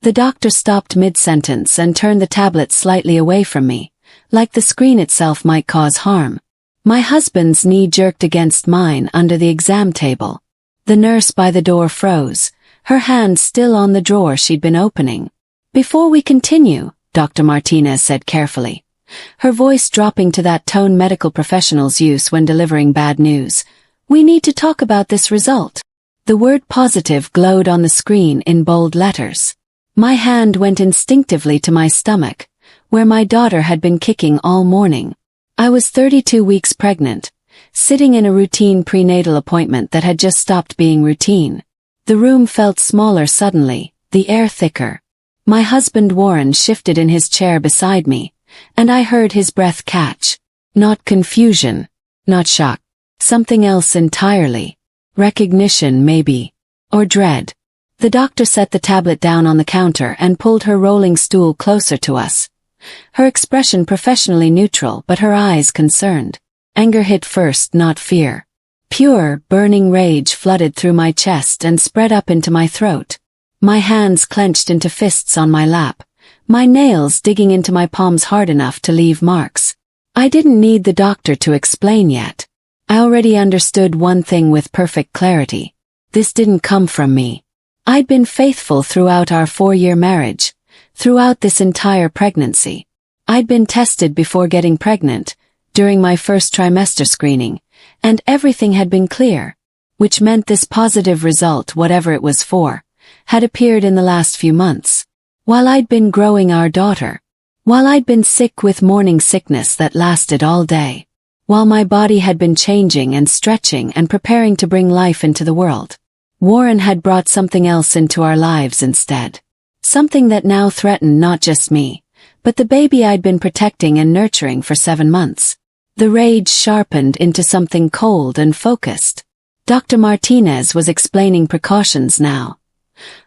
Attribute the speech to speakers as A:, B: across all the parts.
A: The doctor stopped mid-sentence and turned the tablet slightly away from me, like the screen itself might cause harm. My husband's knee jerked against mine under the exam table. The nurse by the door froze, her hand still on the drawer she'd been opening. "Before we continue," Dr. Martinez said carefully, her voice dropping to that tone medical professionals use when delivering bad news, "we need to talk about this result." The word positive glowed on the screen in bold letters. My hand went instinctively to my stomach, where my daughter had been kicking all morning. I was 32 weeks pregnant, sitting in a routine prenatal appointment that had just stopped being routine. The room felt smaller suddenly, the air thicker. My husband Warren shifted in his chair beside me, and I heard his breath catch. Not confusion, not shock, something else entirely. Recognition maybe, or dread. The doctor set the tablet down on the counter and pulled her rolling stool closer to us. Her expression professionally neutral but her eyes concerned. Anger hit first, not fear. Pure, burning rage flooded through my chest and spread up into my throat. My hands clenched into fists on my lap, my nails digging into my palms hard enough to leave marks. I didn't need the doctor to explain yet. I already understood one thing with perfect clarity. This didn't come from me. I'd been faithful throughout our 4-year marriage, throughout this entire pregnancy. I'd been tested before getting pregnant, during my first trimester screening, and everything had been clear, which meant this positive result, whatever it was for, had appeared in the last few months. While I'd been growing our daughter, while I'd been sick with morning sickness that lasted all day, while my body had been changing and stretching and preparing to bring life into the world, Warren had brought something else into our lives instead. Something that now threatened not just me, but the baby I'd been protecting and nurturing for 7 months. The rage sharpened into something cold and focused. Dr. Martinez was explaining precautions now,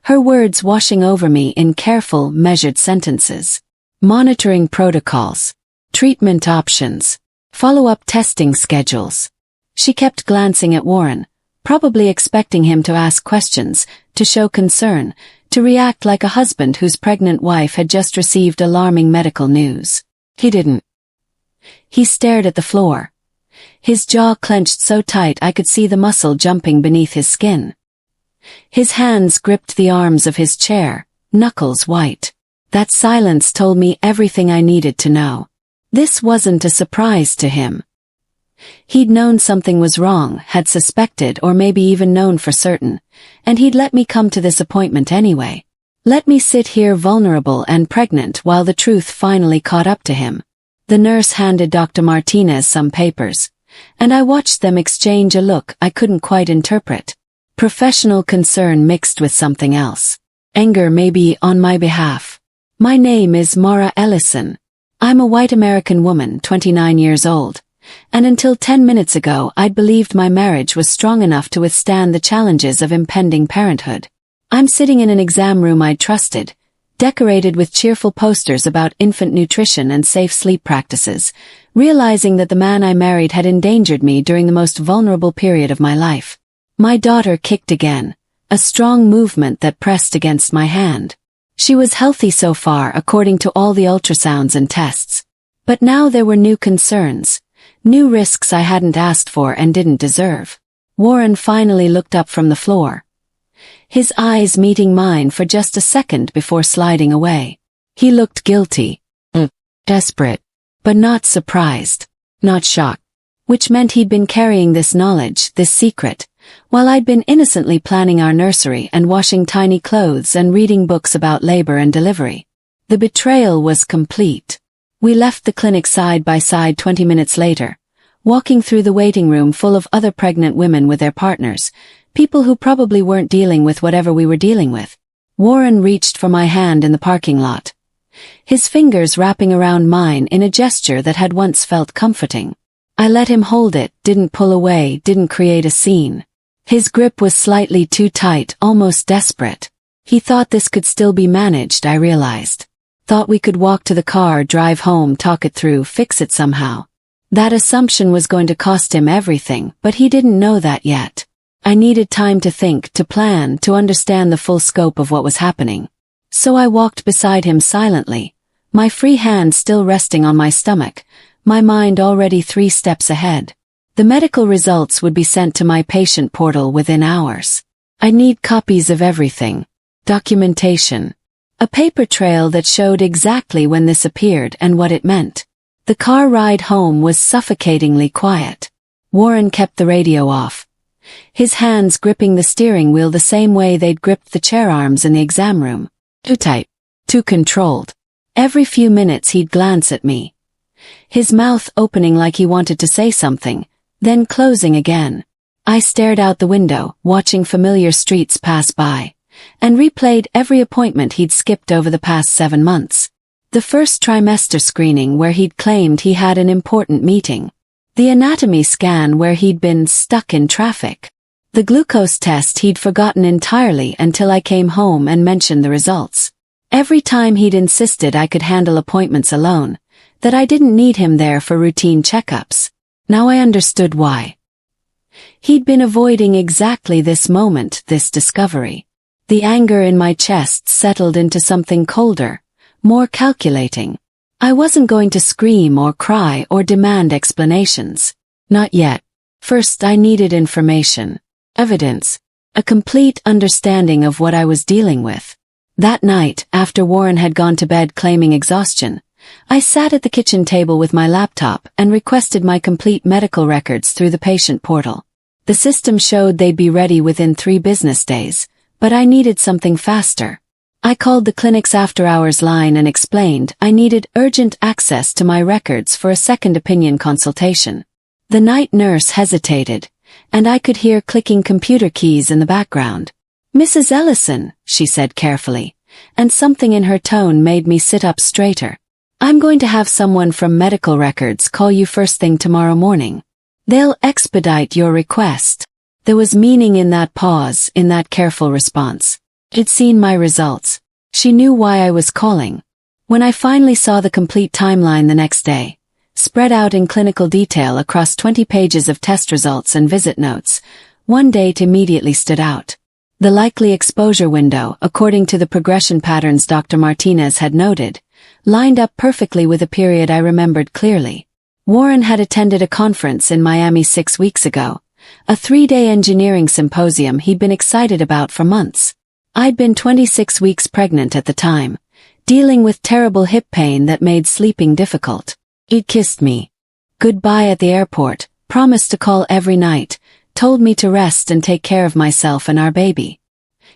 A: her words washing over me in careful, measured sentences. Monitoring protocols, treatment options, follow-up testing schedules. She kept glancing at Warren, probably expecting him to ask questions, to show concern, to react like a husband whose pregnant wife had just received alarming medical news. He didn't. He stared at the floor. His jaw clenched so tight I could see the muscle jumping beneath his skin. His hands gripped the arms of his chair, knuckles white. That silence told me everything I needed to know. This wasn't a surprise to him. He'd known something was wrong, had suspected or maybe even known for certain, and he'd let me come to this appointment anyway. Let me sit here vulnerable and pregnant while the truth finally caught up to him. The nurse handed Dr. Martinez some papers, and I watched them exchange a look I couldn't quite interpret. Professional concern mixed with something else. Anger maybe on my behalf. My name is Mara Ellison. I'm a white American woman, 29 years old. And until 10 minutes ago I'd believed my marriage was strong enough to withstand the challenges of impending parenthood. I'm sitting in an exam room I'd trusted, decorated with cheerful posters about infant nutrition and safe sleep practices, realizing that the man I married had endangered me during the most vulnerable period of my life. My daughter kicked again, a strong movement that pressed against my hand. She was healthy so far according to all the ultrasounds and tests. But now there were new concerns. New risks I hadn't asked for and didn't deserve. Warren finally looked up from the floor, his eyes meeting mine for just a second before sliding away. He looked guilty, desperate, but not surprised, not shocked, which meant he'd been carrying this knowledge, this secret, while I'd been innocently planning our nursery and washing tiny clothes and reading books about labor and delivery. The betrayal was complete. We left the clinic side by side 20 minutes later, walking through the waiting room full of other pregnant women with their partners, people who probably weren't dealing with whatever we were dealing with. Warren reached for my hand in the parking lot, his fingers wrapping around mine in a gesture that had once felt comforting. I let him hold it, didn't pull away, didn't create a scene. His grip was slightly too tight, almost desperate. He thought this could still be managed, I realized. Thought we could walk to the car, drive home, talk it through, fix it somehow. That assumption was going to cost him everything, but he didn't know that yet. I needed time to think, to plan, to understand the full scope of what was happening. So I walked beside him silently, my free hand still resting on my stomach, my mind already 3 steps ahead. The medical results would be sent to my patient portal within hours. I need copies of everything. Documentation. A paper trail that showed exactly when this appeared and what it meant. The car ride home was suffocatingly quiet. Warren kept the radio off, his hands gripping the steering wheel the same way they'd gripped the chair arms in the exam room. Too tight. Too controlled. Every few minutes he'd glance at me, his mouth opening like he wanted to say something, then closing again. I stared out the window, watching familiar streets pass by, and replayed every appointment he'd skipped over the past 7 months. The first trimester screening where he'd claimed he had an important meeting. The anatomy scan where he'd been stuck in traffic. The glucose test he'd forgotten entirely until I came home and mentioned the results. Every time he'd insisted I could handle appointments alone, that I didn't need him there for routine checkups. Now I understood why. He'd been avoiding exactly this moment, this discovery. The anger in my chest settled into something colder, more calculating. I wasn't going to scream or cry or demand explanations. Not yet. First I needed information. Evidence. A complete understanding of what I was dealing with. That night, after Warren had gone to bed claiming exhaustion, I sat at the kitchen table with my laptop and requested my complete medical records through the patient portal. The system showed they'd be ready within 3 business days, but I needed something faster. I called the clinic's after-hours line and explained I needed urgent access to my records for a second opinion consultation. The night nurse hesitated, and I could hear clicking computer keys in the background. "Mrs. Ellison," she said carefully, and something in her tone made me sit up straighter. "I'm going to have someone from medical records call you first thing tomorrow morning. They'll expedite your request." There was meaning in that pause, in that careful response. She'd seen my results. She knew why I was calling. When I finally saw the complete timeline the next day, spread out in clinical detail across 20 pages of test results and visit notes, one date immediately stood out. The likely exposure window, according to the progression patterns Dr. Martinez had noted, lined up perfectly with a period I remembered clearly. Warren had attended a conference in Miami 6 weeks ago, a 3-day engineering symposium he'd been excited about for months. I'd been 26 weeks pregnant at the time, dealing with terrible hip pain that made sleeping difficult. He'd kissed me goodbye at the airport, promised to call every night, told me to rest and take care of myself and our baby.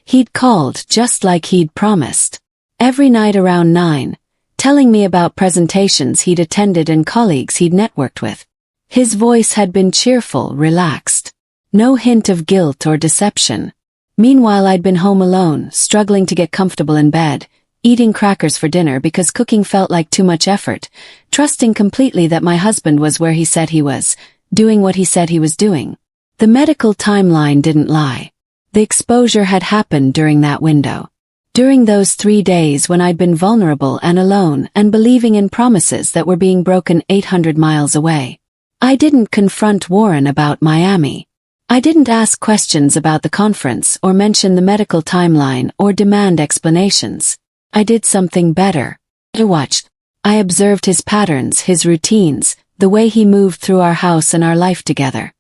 A: He'd called just like he'd promised. Every night around 9, telling me about presentations he'd attended and colleagues he'd networked with. His voice had been cheerful, relaxed. No hint of guilt or deception. Meanwhile I'd been home alone, struggling to get comfortable in bed, eating crackers for dinner because cooking felt like too much effort, trusting completely that my husband was where he said he was, doing what he said he was doing. The medical timeline didn't lie. The exposure had happened during that window. During those 3 days when I'd been vulnerable and alone and believing in promises that were being broken 800 miles away. I didn't confront Warren about Miami. I didn't ask questions about the conference or mention the medical timeline or demand explanations. I did something better. I watched. I observed his patterns, his routines, the way he moved through our house and our life together.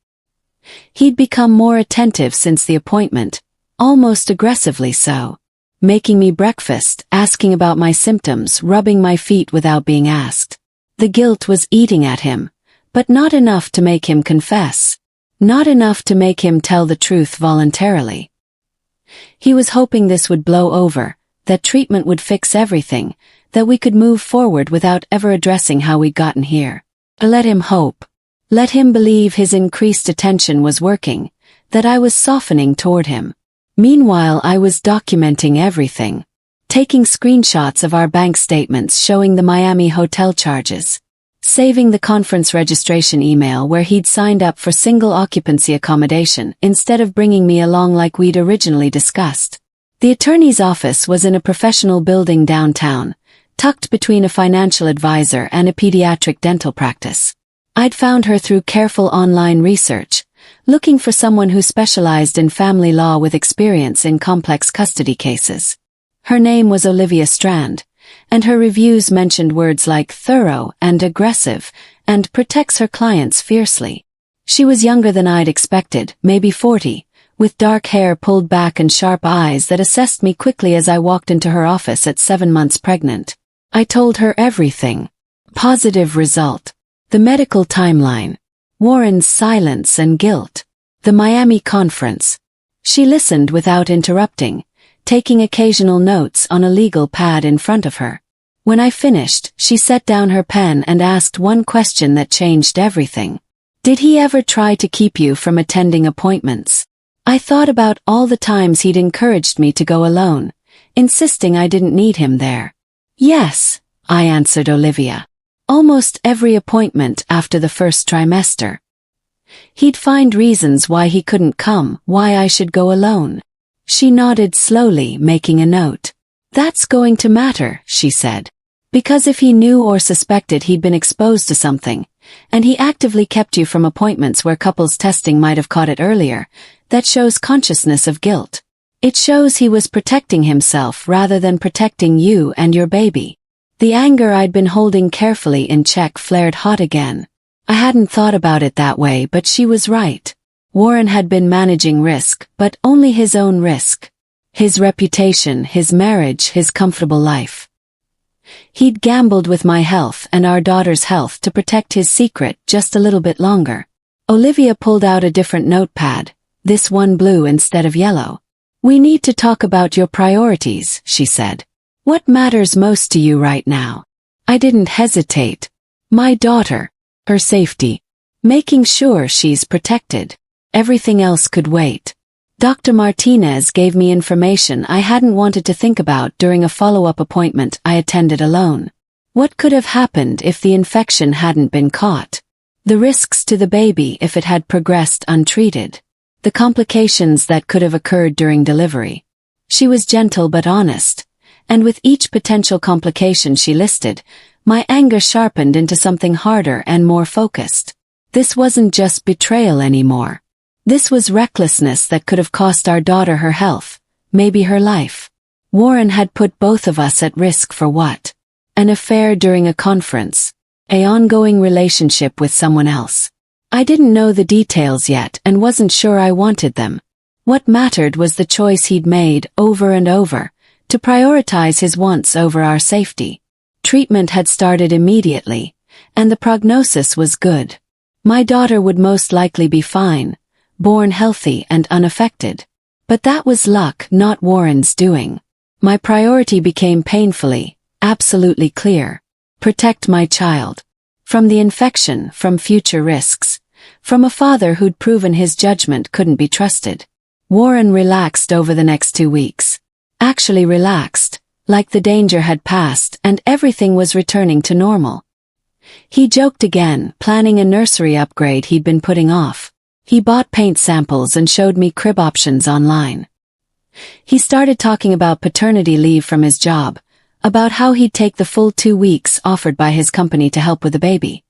A: He'd become more attentive since the appointment, almost aggressively so. Making me breakfast, asking about my symptoms, rubbing my feet without being asked. The guilt was eating at him, but not enough to make him confess. Not enough to make him tell the truth voluntarily. He was hoping this would blow over, that treatment would fix everything, that we could move forward without ever addressing how we'd gotten here. Let him hope. Let him believe his increased attention was working, that I was softening toward him. Meanwhile I was documenting everything. Taking screenshots of our bank statements showing the Miami hotel charges. Saving the conference registration email where he'd signed up for single occupancy accommodation instead of bringing me along like we'd originally discussed. The attorney's office was in a professional building downtown, tucked between a financial advisor and a pediatric dental practice. I'd found her through careful online research, looking for someone who specialized in family law with experience in complex custody cases. Her name was Olivia Strand, and her reviews mentioned words like thorough and aggressive, and protects her clients fiercely. She was younger than I'd expected, maybe 40, with dark hair pulled back and sharp eyes that assessed me quickly as I walked into her office at 7 months pregnant. I told her everything. Positive result. The medical timeline. Warren's silence and guilt. The Miami conference. She listened without interrupting, taking occasional notes on a legal pad in front of her. When I finished, she set down her pen and asked one question that changed everything. Did he ever try to keep you from attending appointments? I thought about all the times he'd encouraged me to go alone, insisting I didn't need him there. Yes, I answered Olivia. Almost every appointment after the first trimester. He'd find reasons why he couldn't come, why I should go alone. She nodded slowly, making a note. That's going to matter, she said. Because if he knew or suspected he'd been exposed to something, and he actively kept you from appointments where couples testing might have caught it earlier, that shows consciousness of guilt. It shows he was protecting himself rather than protecting you and your baby. The anger I'd been holding carefully in check flared hot again. I hadn't thought about it that way, but she was right. Warren had been managing risk, but only his own risk. His reputation, his marriage, his comfortable life. He'd gambled with my health and our daughter's health to protect his secret just a little bit longer. Olivia pulled out a different notepad, this one blue instead of yellow. We need to talk about your priorities, she said. What matters most to you right now? I didn't hesitate. My daughter. Her safety. Making sure she's protected. Everything else could wait. Dr. Martinez gave me information I hadn't wanted to think about during a follow-up appointment I attended alone. What could have happened if the infection hadn't been caught? The risks to the baby if it had progressed untreated. The complications that could have occurred during delivery. She was gentle but honest, and with each potential complication she listed, my anger sharpened into something harder and more focused. This wasn't just betrayal anymore. This was recklessness that could have cost our daughter her health, maybe her life. Warren had put both of us at risk for what? An affair during a conference. An ongoing relationship with someone else. I didn't know the details yet and wasn't sure I wanted them. What mattered was the choice he'd made over and over, to prioritize his wants over our safety. Treatment had started immediately, and the prognosis was good. My daughter would most likely be fine, born healthy and unaffected. But that was luck, not Warren's doing. My priority became painfully, absolutely clear. Protect my child. From the infection, from future risks. From a father who'd proven his judgment couldn't be trusted. Warren relaxed over the next 2 weeks. Actually relaxed, like the danger had passed and everything was returning to normal. He joked again, planning a nursery upgrade he'd been putting off. He bought paint samples and showed me crib options online. He started talking about paternity leave from his job, about how he'd take the full 2 weeks offered by his company to help with the baby.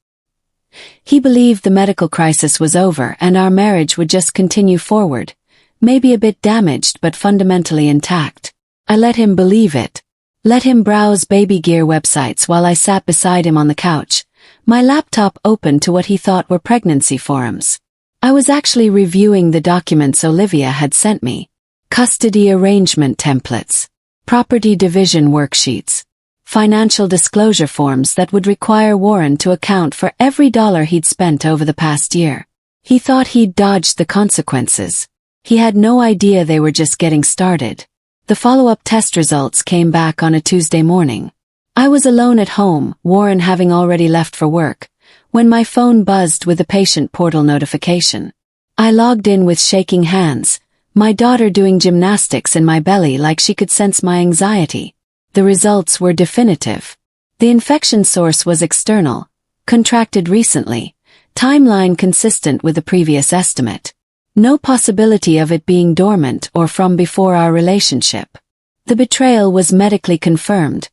A: He believed the medical crisis was over and our marriage would just continue forward, maybe a bit damaged but fundamentally intact. I let him believe it. Let him browse baby gear websites while I sat beside him on the couch, my laptop open to what he thought were pregnancy forums. I was actually reviewing the documents Olivia had sent me. Custody arrangement templates. Property division worksheets. Financial disclosure forms that would require Warren to account for every dollar he'd spent over the past year. He thought he'd dodged the consequences. He had no idea they were just getting started. The follow-up test results came back on a Tuesday morning. I was alone at home, Warren having already left for work, when my phone buzzed with a patient portal notification. I logged in with shaking hands, my daughter doing gymnastics in my belly like she could sense my anxiety. The results were definitive. The infection source was external, contracted recently, timeline consistent with the previous estimate. No possibility of it being dormant or from before our relationship. The betrayal was medically confirmed,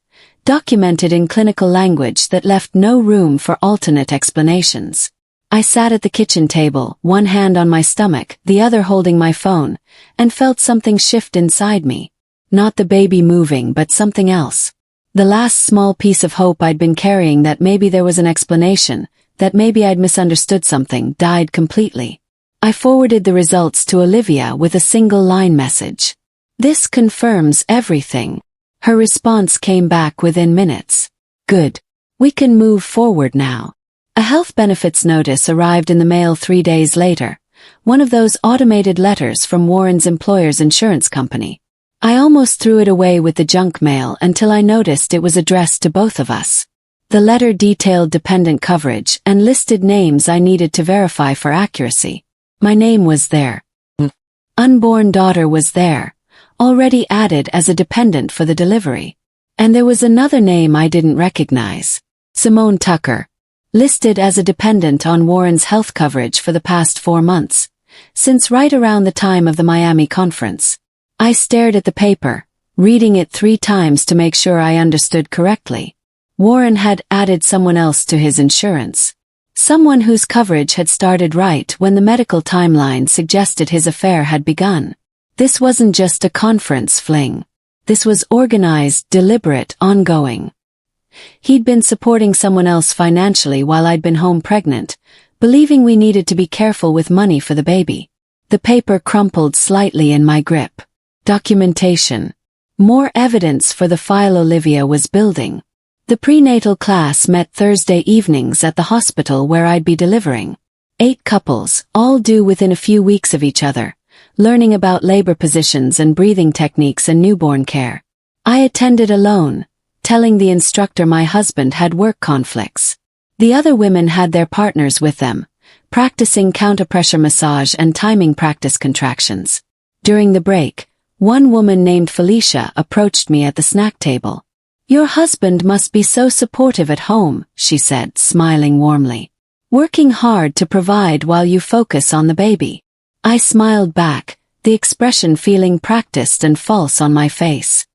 A: documented in clinical language that left no room for alternate explanations. I sat at the kitchen table, one hand on my stomach, the other holding my phone, and felt something shift inside me. Not the baby moving, but something else. The last small piece of hope I'd been carrying, that maybe there was an explanation, that maybe I'd misunderstood something, died completely. I forwarded the results to Olivia with a single-line message. "This confirms everything." Her response came back within minutes. "Good. We can move forward now." A health benefits notice arrived in the mail 3 days later, one of those automated letters from Warren's employer's insurance company. I almost threw it away with the junk mail until I noticed it was addressed to both of us. The letter detailed dependent coverage and listed names I needed to verify for accuracy. My name was there. Unborn daughter was there, already added as a dependent for the delivery. And there was another name I didn't recognize. Simone Tucker. Listed as a dependent on Warren's health coverage for the past 4 months, since right around the time of the Miami conference. I stared at the paper, reading it 3 times to make sure I understood correctly. Warren had added someone else to his insurance. Someone whose coverage had started right when the medical timeline suggested his affair had begun. This wasn't just a conference fling. This was organized, deliberate, ongoing. He'd been supporting someone else financially while I'd been home pregnant, believing we needed to be careful with money for the baby. The paper crumpled slightly in my grip. Documentation. More evidence for the file Olivia was building. The prenatal class met Thursday evenings at the hospital where I'd be delivering. 8 couples, all due within a few weeks of each other, learning about labor positions and breathing techniques and newborn care. I attended alone, telling the instructor my husband had work conflicts. The other women had their partners with them, practicing counterpressure massage and timing practice contractions. During the break, one woman named Felicia approached me at the snack table. "Your husband must be so supportive at home," she said, smiling warmly. "Working hard to provide while you focus on the baby." I smiled back, the expression feeling practiced and false on my face.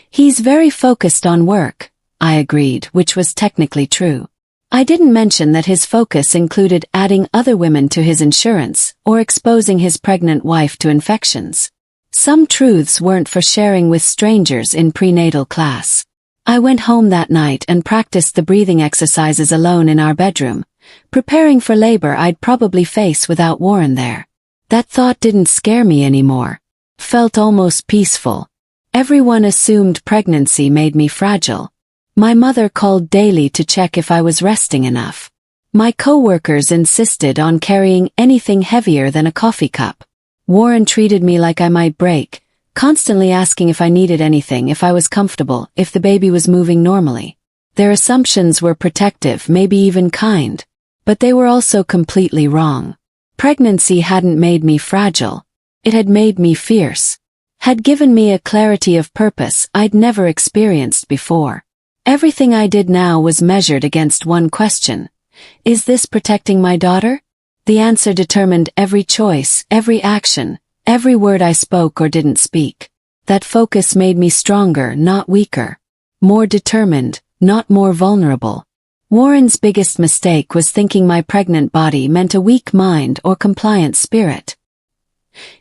A: "He's very focused on work," I agreed, which was technically true. I didn't mention that his focus included adding other women to his insurance or exposing his pregnant wife to infections. Some truths weren't for sharing with strangers in prenatal class. I went home that night and practiced the breathing exercises alone in our bedroom, preparing for labor I'd probably face without Warren there. That thought didn't scare me anymore. Felt almost peaceful. Everyone assumed pregnancy made me fragile. My mother called daily to check if I was resting enough. My coworkers insisted on carrying anything heavier than a coffee cup. Warren treated me like I might break, constantly asking if I needed anything, if I was comfortable, if the baby was moving normally. Their assumptions were protective, maybe even kind, but they were also completely wrong. Pregnancy hadn't made me fragile. It had made me fierce. Had given me a clarity of purpose I'd never experienced before. Everything I did now was measured against one question. Is this protecting my daughter? The answer determined every choice, every action, every word I spoke or didn't speak. That focus made me stronger, not weaker. More determined, not more vulnerable. Warren's biggest mistake was thinking my pregnant body meant a weak mind or compliant spirit.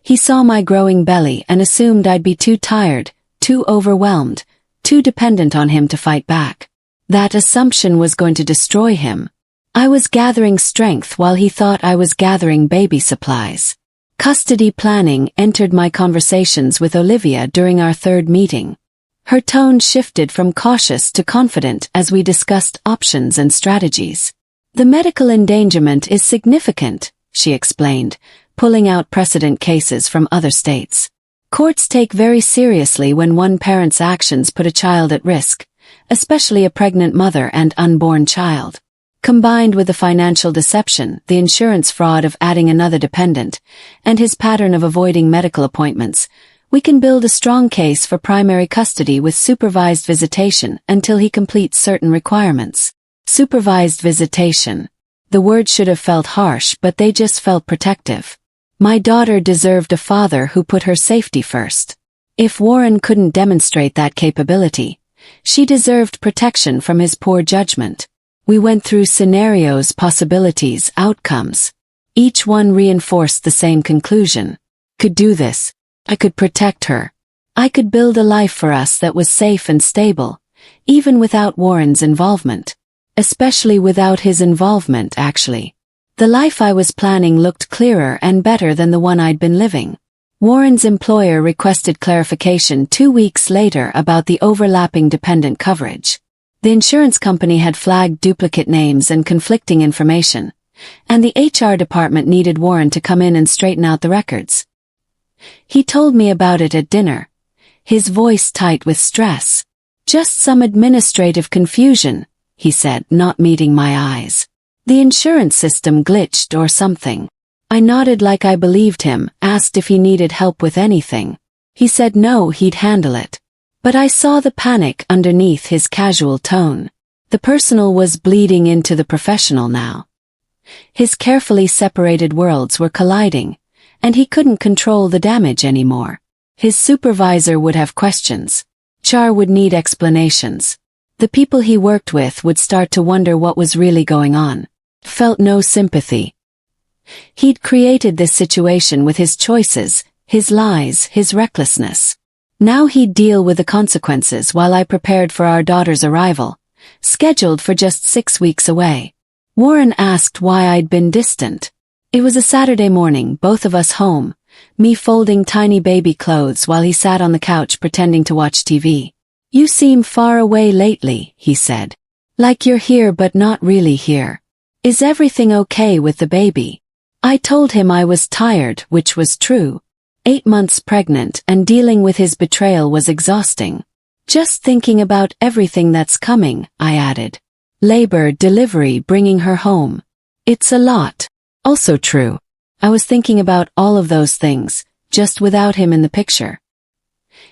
A: He saw my growing belly and assumed I'd be too tired, too overwhelmed, too dependent on him to fight back. That assumption was going to destroy him. I was gathering strength while he thought I was gathering baby supplies. Custody planning entered my conversations with Olivia during our 3rd meeting. Her tone shifted from cautious to confident as we discussed options and strategies. "The medical endangerment is significant," she explained, pulling out precedent cases from other states. "Courts take very seriously when one parent's actions put a child at risk, especially a pregnant mother and unborn child. Combined with the financial deception, the insurance fraud of adding another dependent, and his pattern of avoiding medical appointments, we can build a strong case for primary custody with supervised visitation until he completes certain requirements." Supervised visitation. The word should have felt harsh, but they just felt protective. My daughter deserved a father who put her safety first. If Warren couldn't demonstrate that capability, she deserved protection from his poor judgment. We went through scenarios, possibilities, outcomes. Each one reinforced the same conclusion. Could do this. I could protect her. I could build a life for us that was safe and stable, even without Warren's involvement. Especially without his involvement, actually. The life I was planning looked clearer and better than the one I'd been living. Warren's employer requested clarification 2 weeks later about the overlapping dependent coverage. The insurance company had flagged duplicate names and conflicting information, and the HR department needed Warren to come in and straighten out the records. He told me about it at dinner, his voice tight with stress. "Just some administrative confusion," he said, not meeting my eyes. "The insurance system glitched or something." I nodded like I believed him, asked if he needed help with anything. He said no, he'd handle it. But I saw the panic underneath his casual tone. The personal was bleeding into the professional now. His carefully separated worlds were colliding, and he couldn't control the damage anymore. His supervisor would have questions. Char would need explanations. The people he worked with would start to wonder what was really going on. Felt no sympathy. He'd created this situation with his choices, his lies, his recklessness. Now he'd deal with the consequences while I prepared for our daughter's arrival, scheduled for just 6 weeks away. Warren asked why I'd been distant. It was a Saturday morning, both of us home, me folding tiny baby clothes while he sat on the couch pretending to watch TV. "You seem far away lately," he said. "Like you're here but not really here. Is everything okay with the baby?" I told him I was tired, which was true. 8 months pregnant and dealing with his betrayal was exhausting. "Just thinking about everything that's coming," I added. "Labor, delivery, bringing her home. It's a lot." Also true. I was thinking about all of those things, just without him in the picture.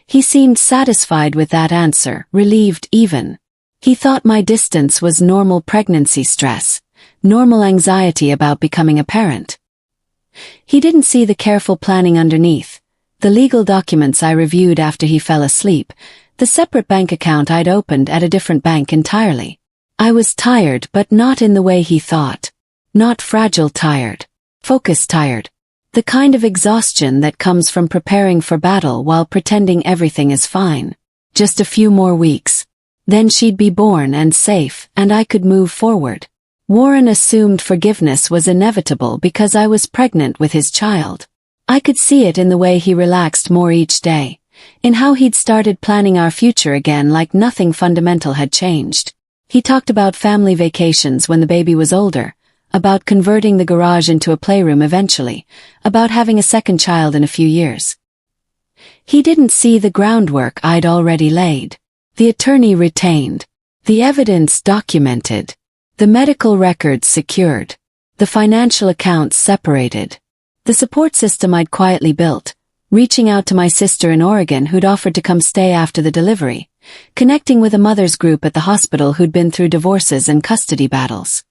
A: He seemed satisfied with that answer, relieved even. He thought my distance was normal pregnancy stress, normal anxiety about becoming a parent. He didn't see the careful planning underneath, the legal documents I reviewed after he fell asleep, the separate bank account I'd opened at a different bank entirely. I was tired, but not in the way he thought. Not fragile tired. Focused tired. The kind of exhaustion that comes from preparing for battle while pretending everything is fine. Just a few more weeks. Then she'd be born and safe, and I could move forward. Warren assumed forgiveness was inevitable because I was pregnant with his child. I could see it in the way he relaxed more each day, in how he'd started planning our future again like nothing fundamental had changed. He talked about family vacations when the baby was older, about converting the garage into a playroom eventually, about having a second child in a few years. He didn't see the groundwork I'd already laid. The attorney retained. The evidence documented. The medical records secured. The financial accounts separated. The support system I'd quietly built, reaching out to my sister in Oregon who'd offered to come stay after the delivery, connecting with a mother's group at the hospital who'd been through divorces and custody battles.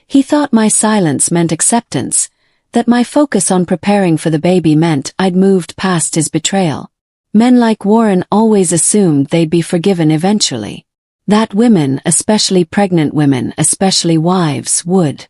A: He thought my silence meant acceptance, that my focus on preparing for the baby meant I'd moved past his betrayal. Men like Warren always assumed they'd be forgiven eventually. That women, especially pregnant women, especially wives, would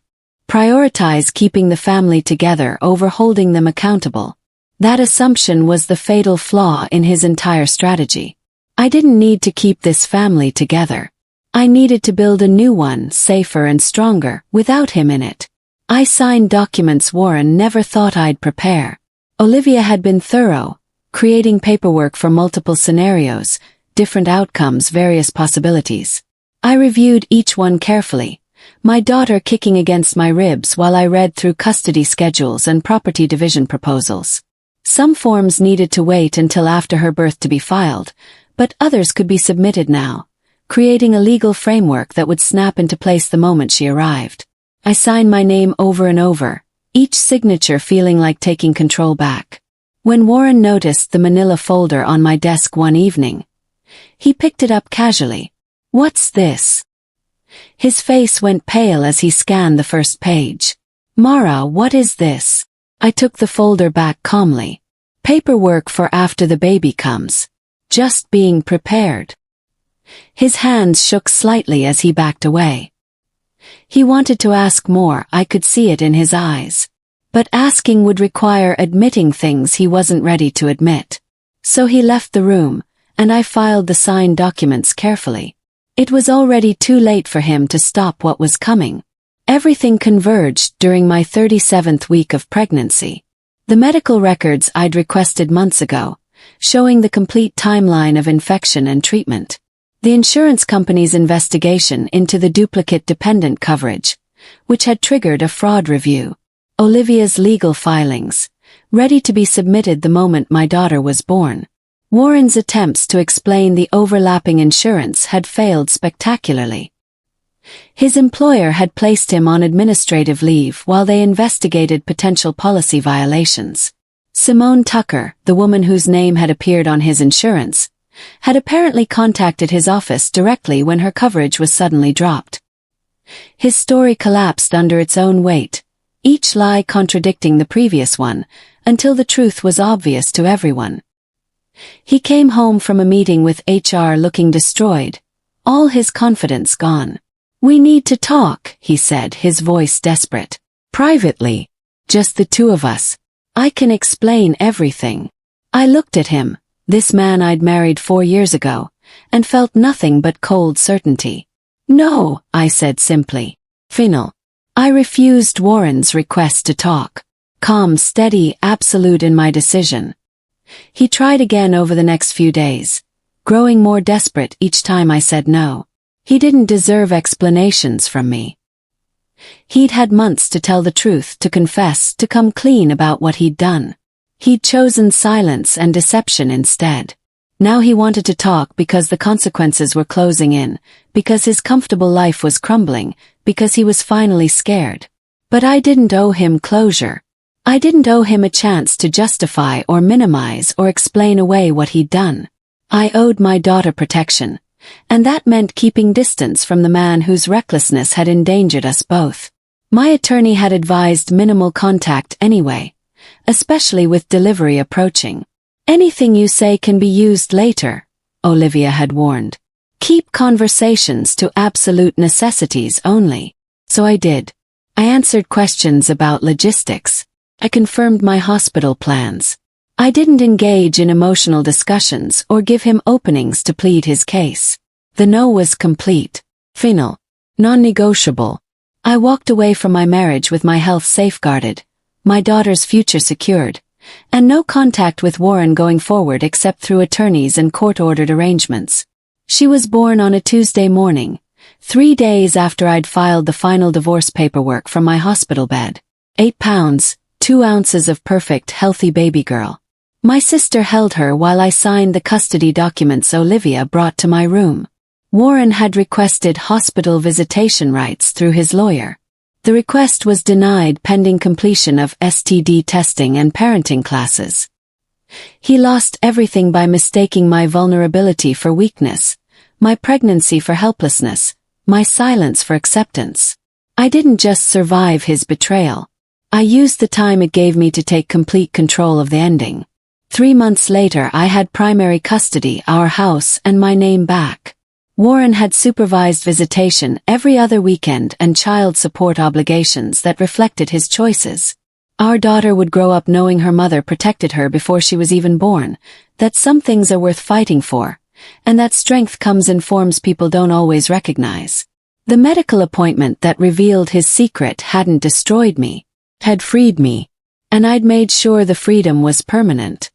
A: prioritize keeping the family together over holding them accountable. That assumption was the fatal flaw in his entire strategy. I didn't need to keep this family together. I needed to build a new one, safer and stronger, without him in it. I signed documents Warren never thought I'd prepare. Olivia had been thorough, creating paperwork for multiple scenarios, different outcomes, various possibilities. I reviewed each one carefully, my daughter kicking against my ribs while I read through custody schedules and property division proposals. Some forms needed to wait until after her birth to be filed, but others could be submitted now, creating a legal framework that would snap into place the moment she arrived. I signed my name over and over, each signature feeling like taking control back. When Warren noticed the manila folder on my desk one evening, he picked it up casually. "What's this?" His face went pale as he scanned the first page. "Mara, what is this?" I took the folder back calmly. "Paperwork for after the baby comes. Just being prepared." His hands shook slightly as he backed away. He wanted to ask more, I could see it in his eyes. But asking would require admitting things he wasn't ready to admit. So he left the room, and I filed the signed documents carefully. It was already too late for him to stop what was coming. Everything converged during my 37th week of pregnancy. The medical records I'd requested months ago, showing the complete timeline of infection and treatment. The insurance company's investigation into the duplicate dependent coverage, which had triggered a fraud review. Olivia's legal filings, ready to be submitted the moment my daughter was born. Warren's attempts to explain the overlapping insurance had failed spectacularly. His employer had placed him on administrative leave while they investigated potential policy violations. Simone Tucker, the woman whose name had appeared on his insurance, had apparently contacted his office directly when her coverage was suddenly dropped. His story collapsed under its own weight, each lie contradicting the previous one, until the truth was obvious to everyone. He came home from a meeting with HR looking destroyed, all his confidence gone. "We need to talk," he said, his voice desperate. "Privately. Just the two of us. I can explain everything." I looked at him, this man I'd married 4 years ago, and felt nothing but cold certainty. "No," I said simply. "Final." I refused Warren's request to talk. Calm, steady, absolute in my decision. He tried again over the next few days, growing more desperate each time I said no. He didn't deserve explanations from me. He'd had months to tell the truth, to confess, to come clean about what he'd done. He'd chosen silence and deception instead. Now he wanted to talk because the consequences were closing in, because his comfortable life was crumbling, because he was finally scared. But I didn't owe him closure. I didn't owe him a chance to justify or minimize or explain away what he'd done. I owed my daughter protection, and that meant keeping distance from the man whose recklessness had endangered us both. My attorney had advised minimal contact anyway, especially with delivery approaching. "Anything you say can be used later," Olivia had warned. "Keep conversations to absolute necessities only." So I did. I answered questions about logistics. I confirmed my hospital plans. I didn't engage in emotional discussions or give him openings to plead his case. The no was complete, final, non-negotiable. I walked away from my marriage with my health safeguarded, my daughter's future secured, and no contact with Warren going forward except through attorneys and court-ordered arrangements. She was born on a Tuesday morning, 3 days after I'd filed the final divorce paperwork from my hospital bed. 8 pounds, 2 ounces of perfect, healthy baby girl. My sister held her while I signed the custody documents Olivia brought to my room. Warren had requested hospital visitation rights through his lawyer. The request was denied pending completion of STD testing and parenting classes. He lost everything by mistaking my vulnerability for weakness, my pregnancy for helplessness, my silence for acceptance. I didn't just survive his betrayal. I used the time it gave me to take complete control of the ending. 3 months later I had primary custody, our house, and my name back. Warren had supervised visitation every other weekend and child support obligations that reflected his choices. Our daughter would grow up knowing her mother protected her before she was even born, that some things are worth fighting for, and that strength comes in forms people don't always recognize. The medical appointment that revealed his secret hadn't destroyed me, had freed me, and I'd made sure the freedom was permanent.